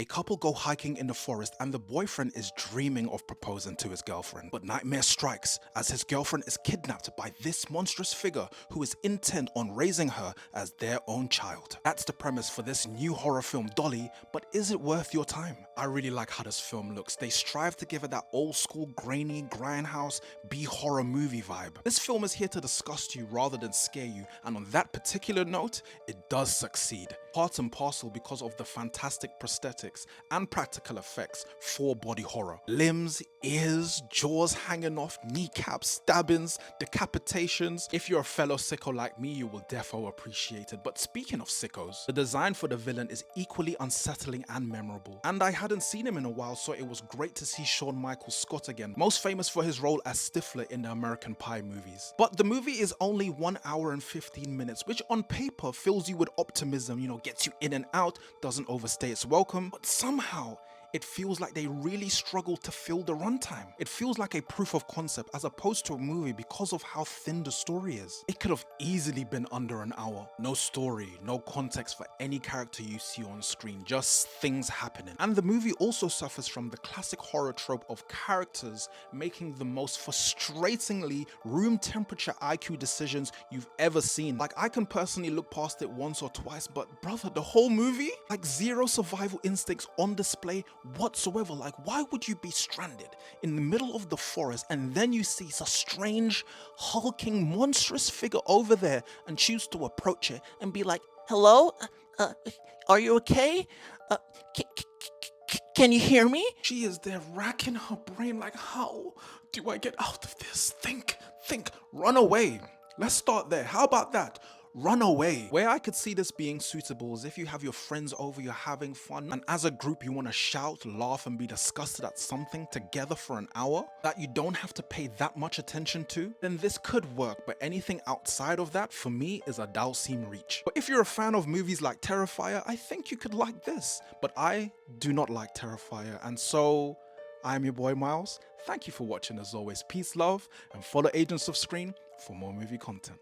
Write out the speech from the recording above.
couple go hiking in the forest and the boyfriend is dreaming of proposing to his girlfriend. But nightmare strikes as his girlfriend is kidnapped by this monstrous figure who is intent on raising her as their own child. That's the premise for this new horror film Dolly, but is it worth your time? I really like how this film looks. They strive to give it that old school grainy grindhouse B-horror movie vibe. This film is here to disgust you rather than scare you, and on that particular note, it does succeed. Part and parcel because of the fantastic prosthetics and practical effects for body horror. Limbs, ears, jaws hanging off, kneecaps, stabbings, decapitations. If you're a fellow sicko like me, you will defo appreciate it. But speaking of sickos, the design for the villain is equally unsettling and memorable. And I hadn't seen him in a while, so it was great to see Shawn Michael Scott again, most famous for his role as Stifler in the American Pie movies. But the movie is only 1 hour and 15 minutes, which on paper fills you with optimism, gets you in and out, doesn't overstay its welcome, but somehow it feels like they really struggled to fill the runtime. It feels like a proof of concept as opposed to a movie because of how thin the story is. It could have easily been under an hour. No story, no context for any character you see on screen, just things happening. And the movie also suffers from the classic horror trope of characters making the most frustratingly room temperature IQ decisions you've ever seen. Like, I can personally look past it once or twice, but brother, the whole movie? Like, zero survival instincts on display whatsoever. Like, why would you be stranded in the middle of the forest and then you see a strange hulking monstrous figure over there and choose to approach it and be like, hello, are you okay, can you hear me? She is there racking her brain like, how do I get out of this? Think, run away. Let's start there. How about that? Run away. Where I could see this being suitable is if you have your friends over, you're having fun, and as a group you want to shout, laugh, and be disgusted at something together for an hour that you don't have to pay that much attention to, then this could work. But anything outside of that, for me, is a Dalseem reach. But if you're a fan of movies like Terrifier, I think you could like this. But I do not like Terrifier, and so I'm your boy Miles. Thank you for watching as always. Peace, love, and follow Agents of S.C.R.E.E.N for more movie content.